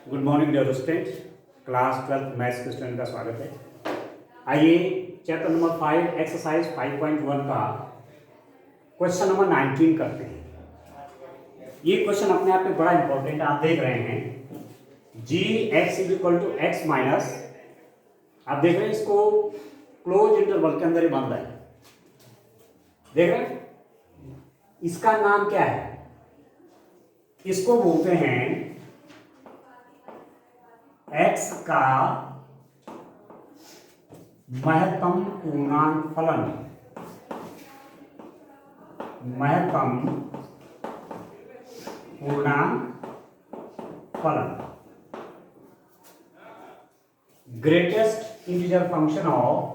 Good morning dear students, class 12 maths के student का स्वागत है। आइए चैप्टर नंबर 5 एक्सरसाइज 5.1 का क्वेश्चन नंबर 19 करते हैं। ये क्वेश्चन अपने आप में बड़ा इंपॉर्टेंट आप देख रहे हैं। G x is equal to x minus, आप देख रहे हैं इसको क्लोज इंटरवल के अंदर ही बंद है, देख रहे हैं। इसका नाम क्या है? इसको बोलते हैं x का महत्तम पूर्णांक फलन। महत्तम पूर्णांक फलन, greatest integer function of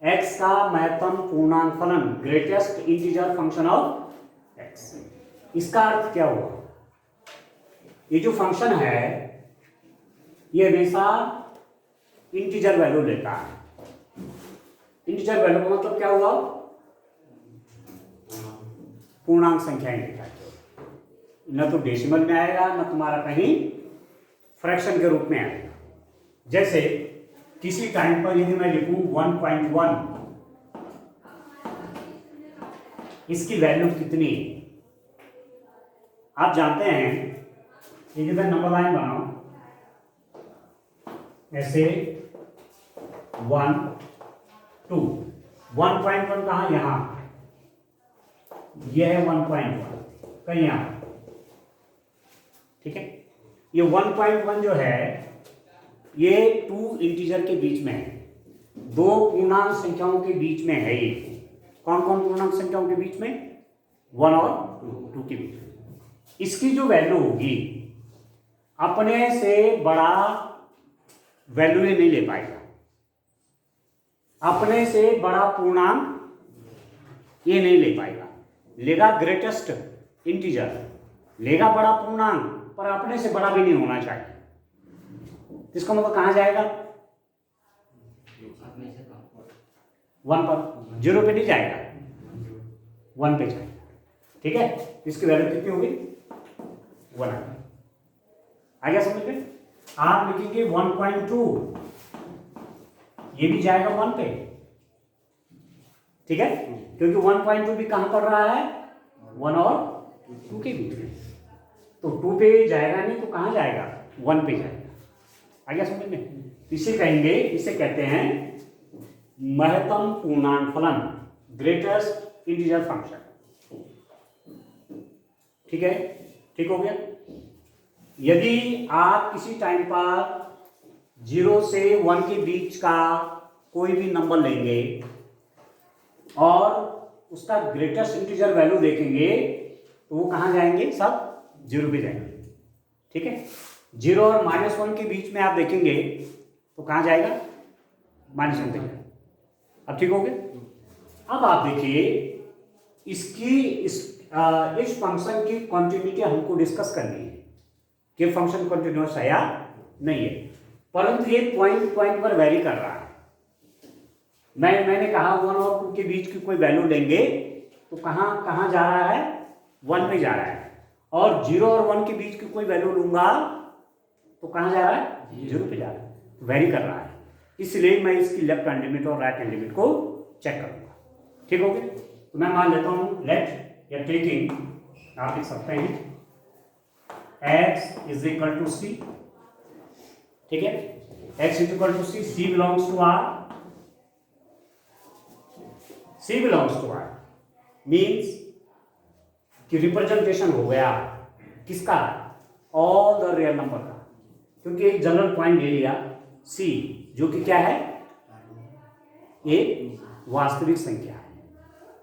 x का महत्तम पूर्णांक फलन, greatest integer function of x। इसका अर्थ क्या हुआ? ये जो फंक्शन है ये हमेशा इंटीजर वैल्यू लेता है। इंटीजर वैल्यू का मतलब क्या हुआ? पूर्णांक संख्याएं लेता है। न तो डेसिमल में आएगा, न तुम्हारा कहीं फ्रैक्शन के रूप में आएगा। जैसे किसी टाइम पर यदि मैं लिखूं 1.1, इसकी वैल्यू कितनी है? आप जानते हैं, ये जब नंबर लाइन बनाओ ऐसे 1 2, 1.1 कहाँ? यहां, यह है 1.1 कहीं यहां, ठीक है। ये 1.1 जो है ये 2 इंटीजर के बीच में है, दो पूर्णांक संख्याओं के बीच में है। ये कौन कौन पूर्णांक संख्याओं के बीच में? 1 और 2 के बीच में। इसकी जो वैल्यू होगी अपने से बड़ा वैल्यू ये नहीं ले पाएगा। अपने से बड़ा पूर्णांक ये नहीं ले पाएगा। लेगा ग्रेटेस्ट इंटीजर, लेगा बड़ा पूर्णांक, पर अपने से बड़ा भी नहीं होना चाहिए। इसका मतलब कहां जाएगा? 1 पर, 0 पे नहीं जाएगा, 1 पे जाएगा, ठीक है। इसकी वैल्यू कितनी होगी? 1 आ गया समझ में? आप लिखेंगे 1.2, ये भी जाएगा 1 पे, ठीक है, क्योंकि 1.2 भी कहां पड़ रहा है? 1 और 2 के बीच में। तो 2 पे जाएगा नहीं तो कहां जाएगा? 1 पे जाएगा। आ गया समझ में? इसे कहेंगे, इसे कहते हैं महत्तम पूर्णांक फलन, ग्रेटेस्ट इंटीजर फंक्शन, ठीक है। ठीक हो गया। यदि आप किसी टाइम पर 0 से 1 के बीच का कोई भी नंबर लेंगे और उसका ग्रेटेस्ट इंटीजर वैल्यू देखेंगे तो वो कहां जाएंगे? सब 0 पे जाएंगे, ठीक है। 0 और -1 के बीच में आप देखेंगे तो कहां जाएगा? -1 पे जाएगा। अब ठीक हो गया। अब आप देखिए इसकी इस फंक्शन की कंटिन्यूटी हमको डिस्कस करनी है कि फंक्शन कंटिन्यूअस है या नहीं है, परंतु ये पॉइंट पर वेरी कर रहा है। मैंने कहा 1 और 2 के बीच की कोई वैल्यू लेंगे तो कहां जा रहा है? 1 पे जा रहा है। और 0 और 1 के बीच की कोई वैल्यू लूंगा तो कहां जा रहा है? 0 पे जा रहा है, वेरी कर रहा है। इसलिए मैं इसकी लेफ्ट हैंड लिमिट और राइट हैंड लिमिट को चेक करूंगा। ठीक हो गया। तो मैं मान लेता हूं लेट या टेकिंग, आप लिख सकते हैं x is equal to C, ठीक है। x is equal to C, C belongs to r, C belongs to r means कि रिप्रेजेंटेशन हो गया किसका? ऑल द रियल नंबर का, क्योंकि एक जनरल पॉइंट ले लिया c, जो कि क्या है? एक वास्तविक संख्या है।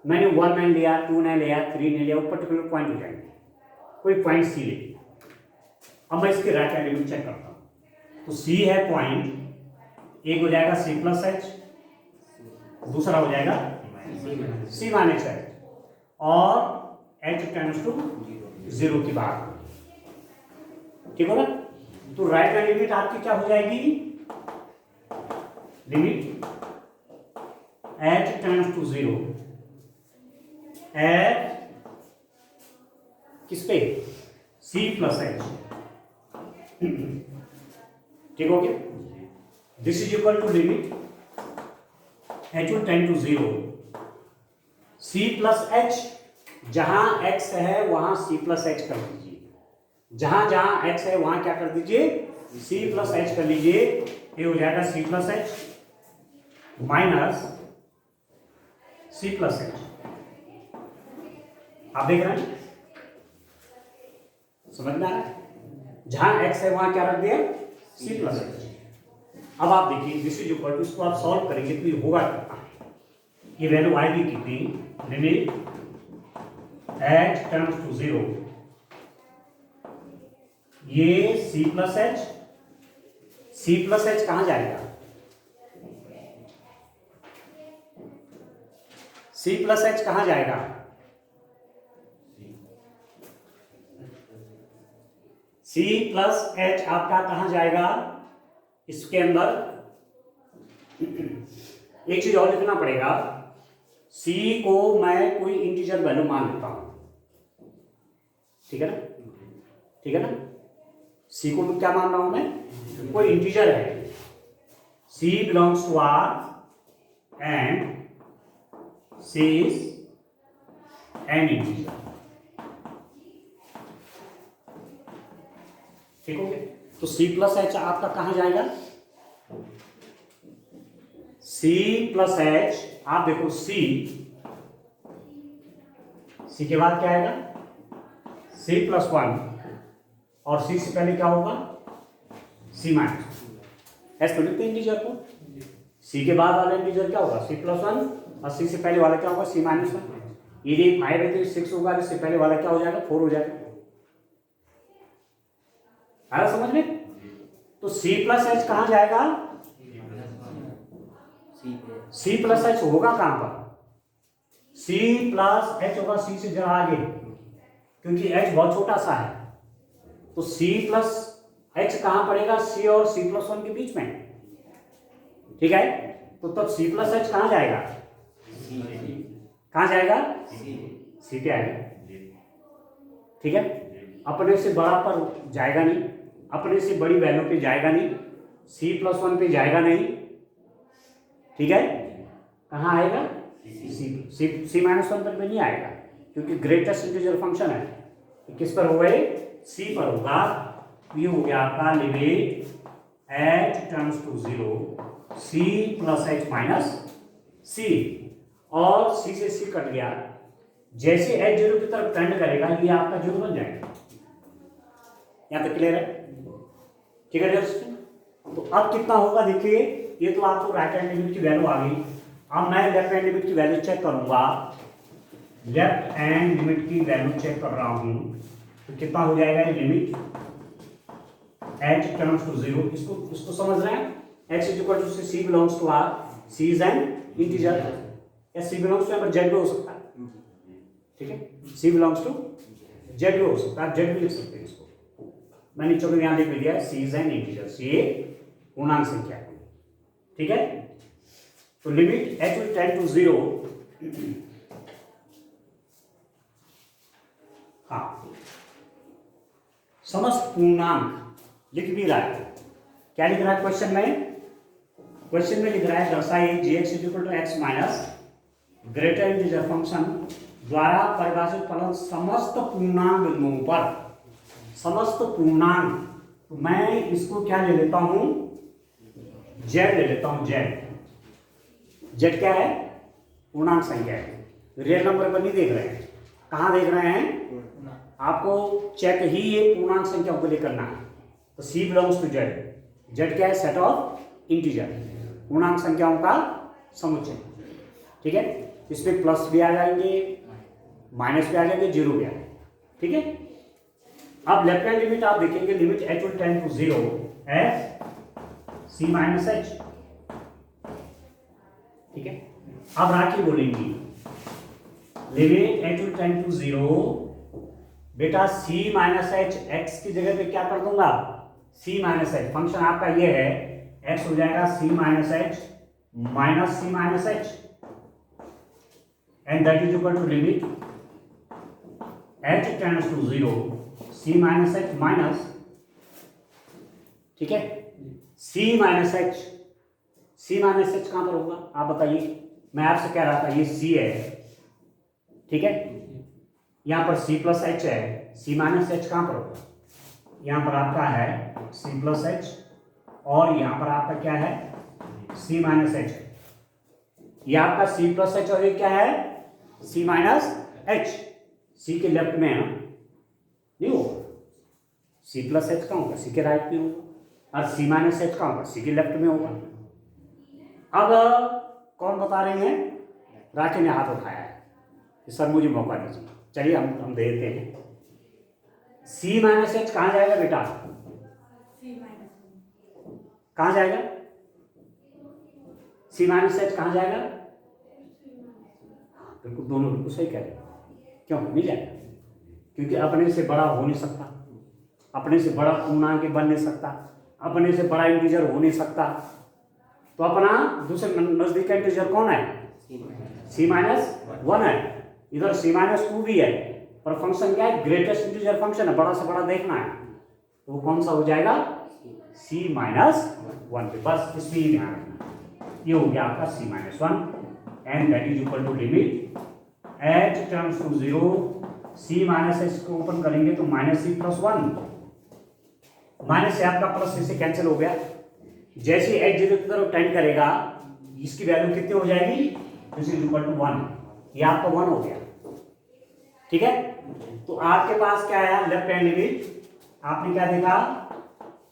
मैंने 1 नहीं लिया, 2 नहीं लिया, 3 नहीं लिया, वो पर्टिकुलर पॉइंट हो जाएंगे। कोई पॉइंट c ले लिया। अब मैं इसके राइट हैंड लिमिट चेक करता हूं। तो c है पॉइंट, एक हो जाएगा c प्लस h, दूसरा हो जाएगा c माइनस h, और h टेंड्स टू 0 की बात, ठीक होगा। तो राइट हैंड लिमिट आपकी क्या हो जाएगी, limit h tends to 0 at किस पे, c प्लस h। ठीक हो गया। This is equal to limit h will tend to 0 c plus h, जहां x है वहां c प्लस h कर दीजिए, जहां जहां x है वहां क्या कर दीजिए, c प्लस h कर लीजिए। ये हो जाएगा c plus h minus c plus h। आप देख रहे हैं, समझ में आ रहा है, जहां x है वहां क्या रख दिया, c प्लस h। अब आप देखिए दिस इज इक्वल टू, इसको आप सॉल्व करेंगे तो ये होगा कितना, ये वैल्यू आएगी कितनी, लिमिट h टेंड्स टू 0, ये c plus h, c plus h कहां जाएगा, c प्लस h कहां जाएगा, c प्लस h आपका कहां जाएगा, इसके अंदर एक चीज और लिखना पड़ेगा, c को मैं कोई इंटीजर वैल्यू मान लेता हूं, ठीक है ना, ठीक है ना, c को क्या मान रहा हूं मैं, कोई इंटीजर है, c belongs to R and c is an integer. ठीक हो गया। तो c प्लस h आपका कहां जाएगा, c प्लस h, आप देखो c के बाद क्या आएगा, c प्लस 1, और c से पहले क्या होगा, c माइनस, ऐसे तो लिखते हैं इंटीजर को, c के बाद वाला इंटीजर क्या होगा, c प्लस 1, और c से पहले वाला क्या होगा, c माइनस 1। ये 5 है तो 6 होगा, इससे पहले वाला क्या हो जाएगा, 4 हो जाएगा। आया समझ में। तो c प्लस h कहां जाएगा, c प्लस h होगा कहां पर, c प्लस h होगा c से जरा आगे, क्योंकि h बहुत छोटा सा है, तो c प्लस h कहां पड़ेगा, c और c प्लस 1 के बीच में, ठीक है। तो तब c प्लस h कहां जाएगा, कहां जाएगा, c पे आएगा, ठीक है। अपने से बड़ा पर जाएगा नहीं, अपने से बड़ी वैल्यू पे जाएगा नहीं, c प्लस 1 पे जाएगा नहीं, ठीक है। कहाँ आएगा, c माइनस 1 पर भी नहीं आएगा, क्योंकि ग्रेटेस्ट इंटीजर फंक्शन है, तो किस पर होगा, c पर होगा। ये हो गया आपका limit h tends to 0 c plus h minus c, और c से c कट गया, जैसे h 0 की तरफ टेंड करेगा ये आपका 0 बन जाएगा। यहाँ तक क्लियर है, ठीक है। तो अब कितना होगा देखिए, ये तो आपको राइट हैंड लिमिट की वैल्यू आ गई। अब मैं लेफ्ट हैंड लिमिट की वैल्यू चेक करूंगा, लेफ्ट हैंड लिमिट की वैल्यू चेक कर रहा हूं, तो कितना हो जाएगा, ये लिमिट h टेंड्स टू 0, इसको समझ रहे हैं, x is equal to c belongs to R, c is an integer, या c बिलोंग्स टू z भी हो सकता है, ठीक है, c बिलोंग्स टू z भी हो सकता है, z भी लिख सकते हैं इसको, मैंने चलो यहां लिख दिया, c is an integer, c पूर्णांक संख्या है, ठीक है। तो limit h will tend to 0, हाँ, समस्त पूर्णांक लिख भी रहा है, क्या लिख रहा है क्वेश्चन में, क्वेश्चन में लिख रहा है दर्शाइए gx is equal to x minus greater integer function द्वारा परिभाषित फलन समस्त पूर्णांक बिंदुओं पर, समस्त पूर्णांक, तो मैं इसको क्या ले लेता हूं, z ले लेता हूं, z क्या है, पूर्णांक संख्या है, रियल नंबर पर नहीं देख रहे हैं, कहां देख रहे हैं, आपको चेक ही ये पूर्णांक संख्या को लेकर करना है। तो c belongs to z, z क्या है, सेट ऑफ इंटीजर, पूर्णांक संख्याओं का समुच्चय, ठीक है। इसमें प्लस भी आ जाएंगे, माइनस भी आ जाएंगे, जीरो भी आ जाएंगे, ठीक है। अब लेफ्ट हैंड लिमिट आप देखेंगे, limit h will tend to 0 f c minus h, ठीक है। अब राखी बोलेंगी limit h will tend to 0, बेटा c माइनस h x की जगह पे क्या कर दूंगा, सी माइनस एच, फंक्शन आपका ये है, एक्स हो जाएगा c minus h minus c minus h, and that is equal to limit h tends to 0 c minus h minus, ठीक है, c minus h. C minus h कहां पर होगा आप बताइए, मैं आपसे कह रहा था ये सी है, ठीक है, यहां पर सी प्लस एच है, सी माइनस एच कहां पर होगा, यहां पर आपका है सी प्लस एच, और यहां पर आपका क्या है, सी माइनस एच। ये आपका सी प्लस एच और ये क्या है, सी माइनस एच। सी के लेफ्ट में है ना, नहीं होगा, सी प्लस एच का होगा सी के राइट में होगा, और सी माइनस एच का होगा सी के लेफ्ट में होगा। अब कौन बता रहे हैं, राखी ने हाथ उठाया है कि सर मुझे मौका दीजिए, चलिए हम दे देते हैं। सी माइनस एच कहाँ जाएगा बेटा, कहाँ जाएगा, सी माइनस एच कहाँ जाएगा, बिल्कुल दोनों बिल्कुल सही कह रहे हैं, क्यों नहीं जाएगा, क्योंकि अपने से बड़ा हो नहीं सकता, अपने से बड़ा पूर्णांक बन नहीं सकता, अपने से बड़ा इंटीजर हो नहीं सकता, तो अपना दूसरे नजदीक का इंटीजर कौन है, सी माइनस 1 है, इधर सी माइनस 2 भी है, पर फंक्शन क्या है, ग्रेटेस्ट इंटीजर फंक्शन है, बड़ा से बड़ा देखना है, तो वो कौन सा हो जाएगा, सी माइनस 1। बस इसमें ही ध्यान रखना, ये हो गया आपका c minus 1, and that is equal to limit h terms to 0 c minus h को ओपन करेंगे तो माइनस सी प्लस 1, माइनस से आपका प्लस से कैंसिल हो गया, जैसे एच 0 की तरफ टेंड करेगा इसकी वैल्यू कितनी हो जाएगी, दिस इज इक्वल टू 1, ये आपका 1 हो गया, ठीक है। तो आपके पास क्या आया, लेफ्ट हैंड लिमिट, आपने क्या देखा,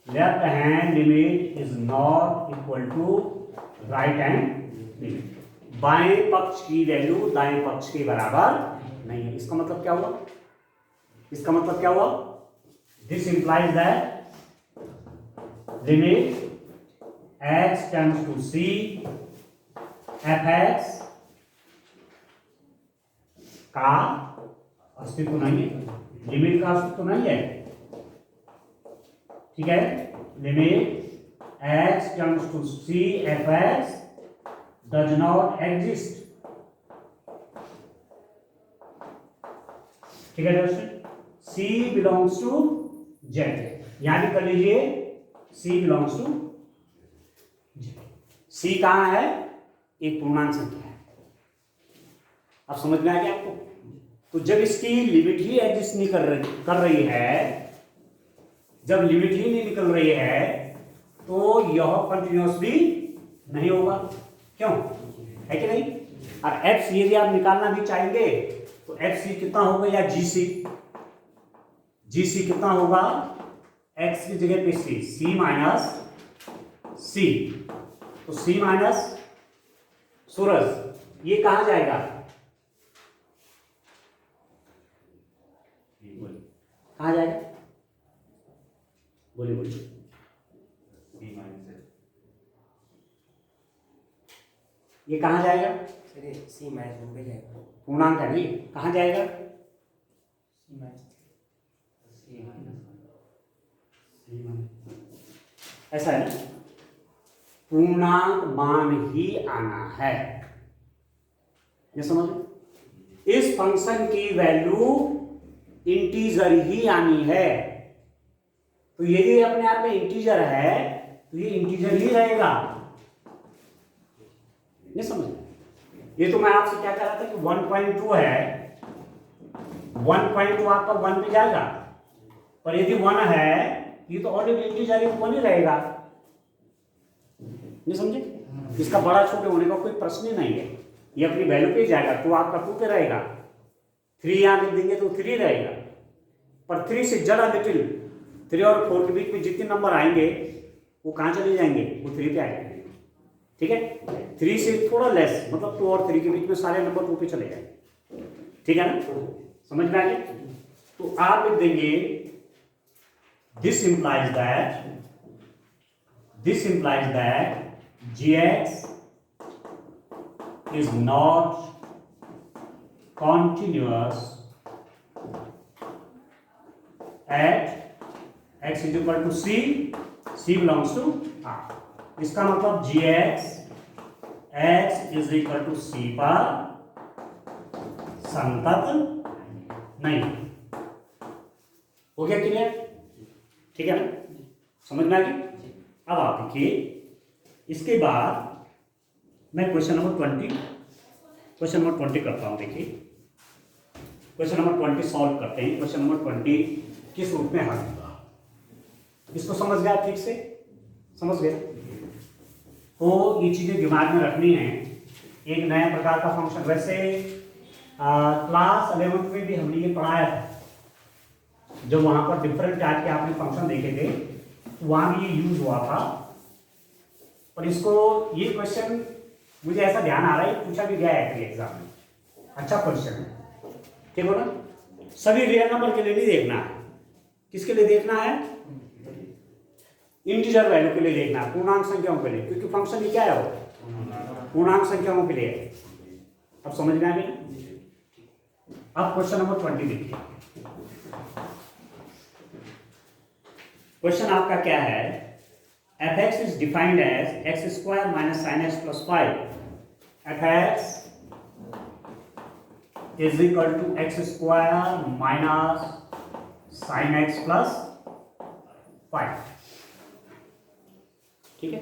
left hand limit is not equal to right hand limit, बाएं पक्ष की वैल्यू दाएं पक्ष के बराबर नहीं है। इसका मतलब क्या हुआ, इसका मतलब क्या हुआ, this implies that limit x tends to c fx का अस्तित्व नहीं है, लिमिट का अस्तित्व नहीं है, ठीक है, limit x tends to c fx does not exist, ठीक है दोस्तों, c belongs to z, यहां भी कर लीजिए c belongs to z, c कहां है, एक पूर्णांक संख्या है, अब समझ में आ गया आपको। तो जब इसकी लिमिट ही एग्जिस्ट नहीं कर रही है, जब लिमिट ही नहीं निकल रही है तो यह कंटिन्यूअस भी नहीं होगा, क्यों है कि नहीं। और एफ सी यदि आप निकालना भी चाहेंगे तो एफ सी कितना होगा, या जी सी कितना होगा, एक्स की जगह पे सी माइनस सी, तो सी माइनस सूरज ये कहां जाएगा, कहां जाएगा, बोलिए बोलिए, ये कहां जाएगा, सी माइनस 1 पे जाएगा, पूर्णांक है नहीं, कहां जाएगा, ऐसा है ना, पूर्णांक मान ही आना है, ये समझ, इस फंक्शन की वैल्यू इंटीजर ही आनी है, तो यदि अपने आप में इंटीजर है तो ये इंटीजर ही रहेगा, नहीं समझ। ये तो मैं आपसे क्या कह रहा था कि 1.2 है, 1.2 आपका 1 पे जाएगा, पर यदि 1 है ये तो ऑलरेडी इंटीजर है, 1 ही रहेगा, नहीं समझे। इसका बड़ा छोटे होने का कोई प्रश्न ही नहीं है, ये अपनी वैल्यू पे जाएगा, तो आपका 2 पे रहेगा, 3 यहां लिख देंगे तो 3 रहेगा, पर 3 से जरा लिटिल 3 और 4 के बीच में जितने नंबर आएंगे वो कहां चले जाएंगे, वो 3 पे आ जाएंगे, ठीक है। 3 से थोड़ा लेस, मतलब 2 और 3 के बीच में सारे नंबर 2 पे चले जाएंगे, ठीक है ना, समझ में आ गया। तो आप लिख देंगे this implies that gx is not continuous at x is equal to C, C belongs to R. इसका मतलब G x is equal to C पर संतत नहीं। हो गया क्लियर? ठीक है ना, समझ में आ गई? अब आप देखिए, इसके बाद मैं क्वेश्चन नंबर 20 करता हूं। देखिए क्वेश्चन नंबर 20 सॉल्व करते हैं। क्वेश्चन नंबर 20 किस रूप में हल होगा, इसको समझ गया? ठीक से समझ गए? तो ये चीजें दिमाग में रखनी है। एक नया प्रकार का फंक्शन, वैसे क्लास 11th में भी हमने ये पढ़ाया था, जब वहां पर डिफरेंट टाइप के आपने फंक्शन देखे थे, तो वहां भी ये यूज हुआ था। और इसको, ये क्वेश्चन मुझे ऐसा ध्यान आ रहा है, पूछा भी गया है एग्जाम में। अच्छा क्वेश्चन है, ठीक हो ना? सभी रियल नंबर के लिए नहीं देखना है। किसके लिए देखना है? इंटीजर वैल्यू के लिए देखना है, पूर्णांक संख्याओं के लिए, क्योंकि फंक्शन ये क्या है, वो पूर्णांक संख्याओं के लिए है। अब समझ में आ गया? अब क्वेश्चन नंबर 20 देखिए। क्वेश्चन आपका क्या है? f(x) is defined as x square minus sin x plus 5. f(x) is equal to x square minus sin x plus 5. ठीक है?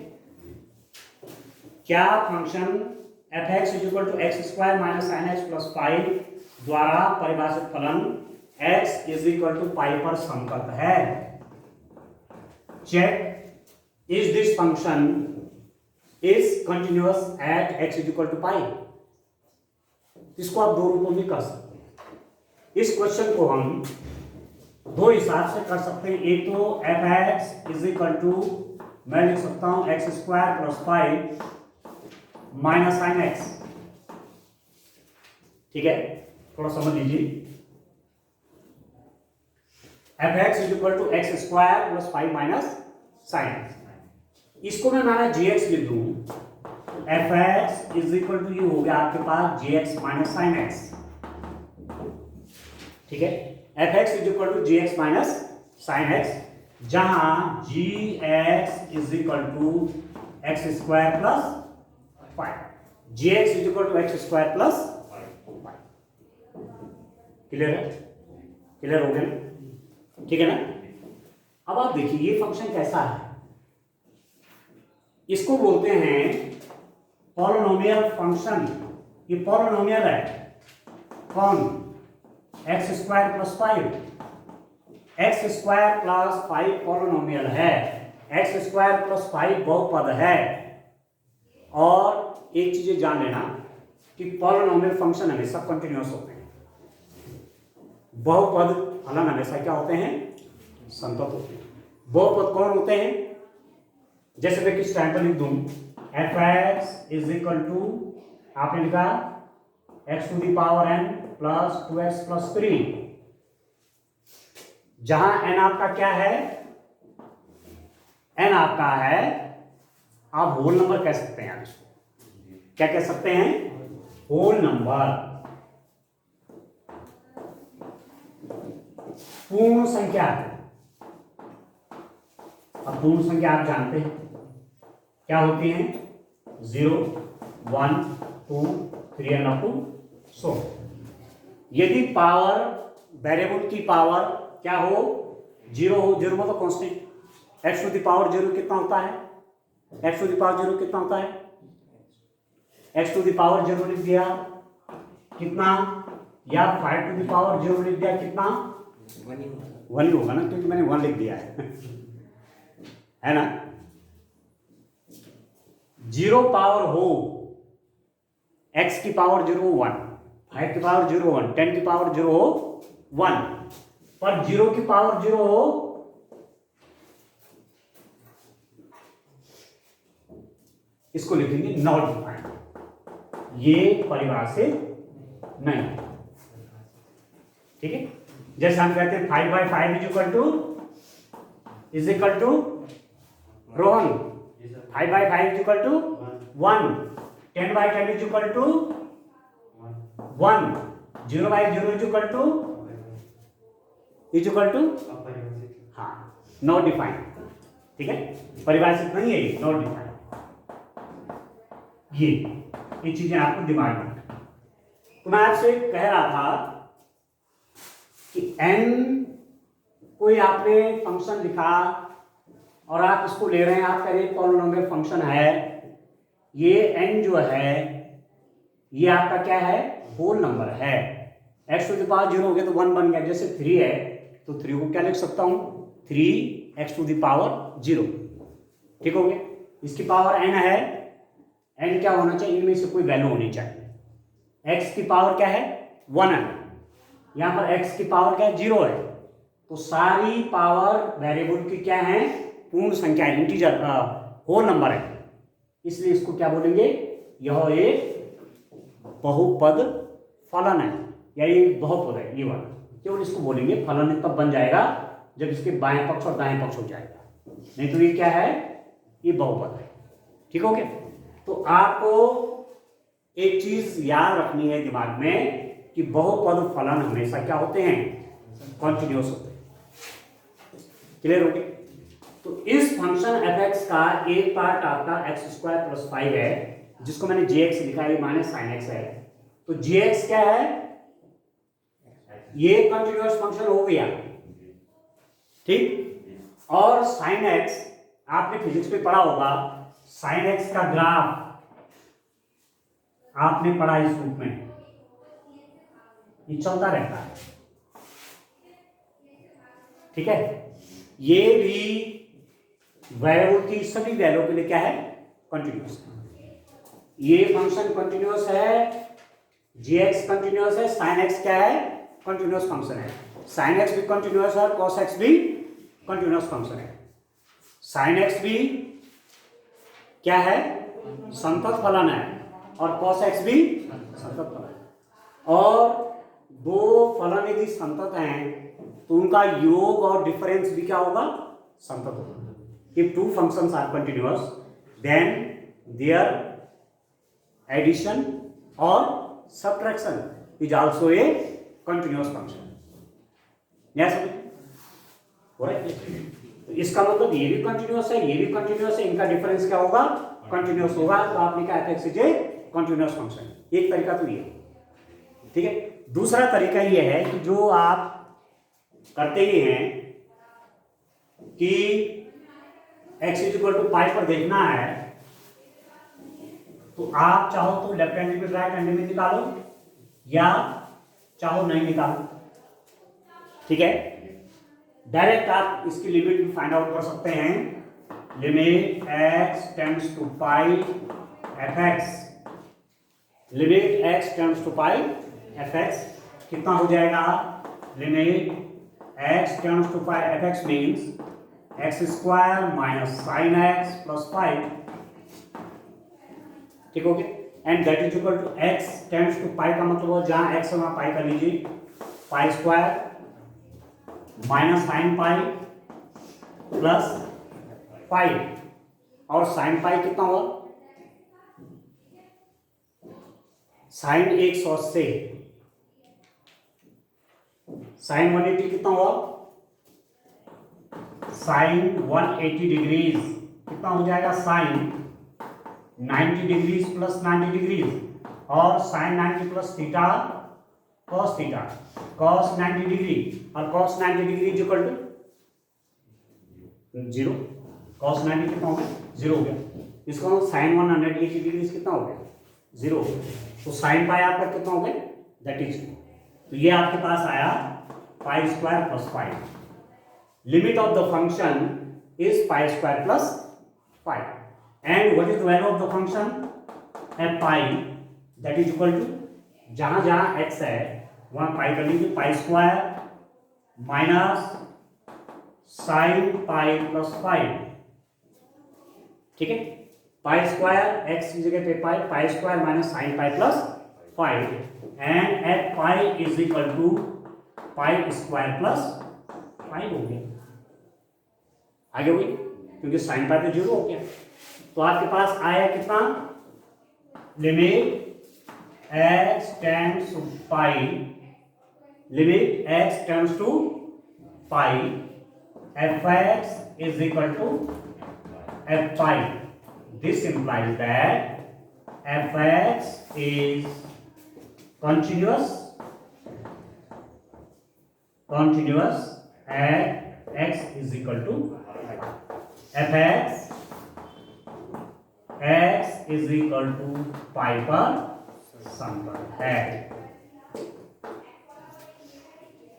क्या function f(x) is equal to x square minus sin x plus 5 द्वारा परिभाषित फलन x is equal to पाई पर संगत है? Check, is this function is continuous at x is equal to पाई? इसको आप दो रूपों में कर सकते हैं। इस क्वेश्चन को हम दो हिसाब से कर सकते हैं। एक तो f(x) is equal to, मैं लिख सकता हूं x square plus 5 minus sine x। ठीक है, थोड़ा समझ लीजिए। f(x) is equal to x square plus 5 minus sine x। इसको मैं माना gx लिख दूं, f(x) इज इक्वल टू, ये हो गया आपके पास gx माइनस साइन x। ठीक है, f(x) is equal to gx minus sine x, जहां gx is equal to x square plus 5, gx is equal to x square plus 5। Clear है? Clear हो गया? ठीक है ना? अब आप देखिए ये फंक्शन कैसा है। इसको बोलते हैं पॉलिनोमियल फंक्शन। ये पॉलिनोमियल है। कौन? X square plus 5। X square plus 5 polynomial है। एक्स स्क्वायर प्लस 5 बहुपद है। और एक चीज जान लेना कि पॉलिनोमियल फंक्शन हमेशा कंटिन्यूअस होते हैं। बहुपद फलन हमेशा क्या होते हैं? संतत होते हैं। बहुपद कौन होते हैं? जैसे मैं किस टाइम पर लिख दूं, f(x) इज इक्वल टू, आपने लिखा x to the power n plus 2x plus 3, जहां n आपका क्या है? n आपका है, आप होल नंबर कह सकते हैं। क्या कह सकते हैं? होल नंबर, पूर्ण संख्या। अब पूर्ण संख्या आप जानते हैं क्या होती हैं? 0, 1, 2, 3 एंड अप टू 100। यदि पावर, वेरिएबल की पावर क्या हो? 0 हो। 0 मतलब constant. x to the power 0 कितना होता है? x टू द पावर 0 कितना होता है? x टू द पावर 0 लिख दिया कितना, या 5 टू द पावर 0 लिख दिया कितना? 1 ही होगा ना, क्योंकि मैंने 1 लिख दिया है ना? 0 पावर हो, x की पावर 0 हो 1, 5 की पावर 0 1, 10 की पावर 0 हो 1, पर 0 की पावर 0 हो, इसको लिखेंगे नॉट डिफाइंड। ये परिभाषित नहीं। ठीक है, जैसे हम कहते हैं 5/5 is equal to Rohan, 5/5 is equal to 1, 10/10 is equal to 1, 0/0 is equal to हाँ। नॉट डिफाइंड, ठीक है, परिभाषित नहीं है ये, नॉट डिफाइंड। ये चीजें आपको दिमाग में। तो मैं आपसे कह रहा था कि n कोई आपने फंक्शन लिखा और आप इसको ले रहे हैं, आप कह रहे हैं पॉलिनोमियल फंक्शन है, ये n जो है ये आपका क्या है, होल नंबर है। x टू द पावर 0 हो गया तो 1 बन गया। जैसे 3 है तो 3 को क्या लिख सकता हूं, 3x टू द पावर 0, ठीक हो गया। इसकी पावर n है, n क्या होना चाहिए, इनमें से कोई वैल्यू होनी चाहिए। x की पावर क्या है, 1 है, यहां पर x की पावर क्या है, 0 है। तो सारी पावर वेरिएबल की क्या है, पूर्ण संख्या, इंटीजर होल नंबर है, इसलिए इसको क्या बोलेंगे, यह एक बहुपद फलन है, या ये बहुपद है, ये वाला केवल इसको बोलेंगे फलन। तब बन जाएगा जब इसके बाएं पक्ष और दाएं पक्ष हो जाएगा, नहीं तो ये क्या है, ये बहुपद है, ठीक हो गया। तो आपको एक चीज याद रखनी है दिमाग में कि बहुपद फलन हमेशा क्या होते हैं, कॉन्टिन्यूअस होते हैं। क्लियर हो गया। तो इस फंक्शन f(x) का एक पार्ट आपका x² + 5 है, जिसको मैंने jx लिखा है, माने sin x है। तो jx क्या है, ये कंटिन्यूअस फंक्शन हो गया, ठीक। और sin x आपने फिजिक्स में पढ़ा होगा, sin x का ग्राफ आपने पढ़ा इस रूप में, ये चलता रहता है, ठीक है। ये भी वेरिएबल की सभी वैल्यू के लिए क्या है, कंटिन्यूअस है। ये फंक्शन कंटिन्यूअस है, gx कंटिन्यूअस है, sin x क्या है, कंटिन्यूअस फंक्शन है। sin x भी कंटिन्यूअस है, cos x भी कंटिन्यूअस फंक्शन है। sin x भी क्या है, संतत फलन है, और cos x भी संतत फलन है। और दो फलन यदि संतत हैं तो उनका योग और डिफरेंस भी क्या होगा, संतत होगा। If two functions are continuous, then their addition or subtraction is also a continuous function. यह समझ हो रहा है। तो इसका मतलब ये भी कंटिन्यूअस है, ये भी कंटिन्यूअस है, इनका डिफरेंस क्या होगा, कंटिन्यूअस होगा। तो आपने कहा f(x) is a continuous function. एक तरीका तो ये, ठीक है। दूसरा तरीका ये है कि जो आप करते ही हैं कि x = पाई पर देखना है, तो आप चाहो तो left hand limit right hand limit निकालो, या चाहो नहीं निकालो, ठीक है। डायरेक्ट आप इसकी लिमिट भी फाइंड आउट कर सकते हैं। Limit x tends to pi f(x), limit x tends to pi f(x) कितना हो जाएगा, limit x tends to pi f(x) means x² - sin x + 5, ठीक हो गया। And that is equal to x tends to pi का मतलब जहां x है वहां पाई कर लीजिए, π² - sin पाई प्लस 5, और sin पाई कितना हुआ, sin 180, sin 180 कितना हुआ, sin 180 डिग्रीज कितना हो जाएगा, sin 90 डिग्रीज + 90 डिग्रीज, और sin 90 + theta cos theta, cos 90 degree और cos 90 degree is equal to 0। cos 90 कितना हो गया, 0 हो गया। इसका मतलब sin 180 डिग्री कितना हो गया, 0। तो sin पाई आपका कितना हो गया, दैट इज, तो ये आपके पास आया π² + 5। Limit of the function is π² + 5, and what is the value of the function, f pi, that is equal to जहां जहां x है वहां पाई कर लीजिए, π² - sin पाई + 5, ठीक है। π² x की जगह पे पाई, π² - sin pi + 5, and f pi is equal to π² + 5 हो गया, आगे हुई, क्योंकि sin पाई तो 0 हो गया। तो आपके पास आया कितना, limit x tends to pi, limit x tends to pi fx is equal to f5. This implies that fx is continuous at x is equal to fx x is equal to pi पर समतल है।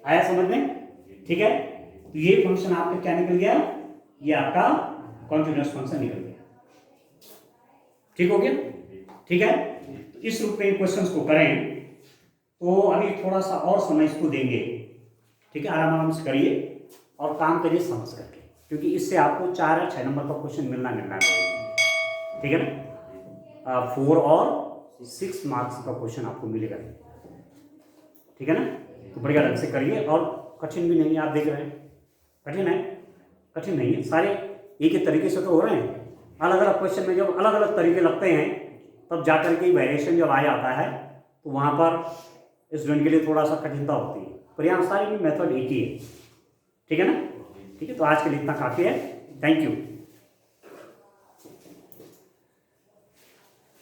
आया समझ में? ठीक है, तो ये फंक्शन आपका क्या निकल गया, ये आपका कॉन्टिन्यूअस फंक्शन निकल गया। ठीक हो गया? ठीक है, तो इस रूप में क्वेश्चंस को करें तो अभी थोड़ा सा और समय इसको देंगे। ठीक है, आराम से करिए और काम करिए समझ करके, क्योंकि इससे आपको 4 या 6 नंबर का क्वेश्चन मिलना है। ठीक है ना, 4 और 6 मार्क्स का क्वेश्चन आपको मिलेगा। ठीक है ना, तो बढ़िया ढंग से करिए और कठिन भी नहीं है। आप देख रहे हैं कठिन है, कठिन नहीं है, सारे एक ही तरीके से तो हो रहे हैं। अलग अलग क्वेश्चन में जब अलग अलग तरीके लगते हैं तब जाकर के वेरिएशन जब आ जाता है तो वहाँ पर स्टूडेंट के लिए थोड़ा सा कठिनता होती है, पर यहाँ सारे भी मेथड एक ही है। ठीक है ना, ठीक है, तो आज के लिए इतना काफ़ी है। Thank you.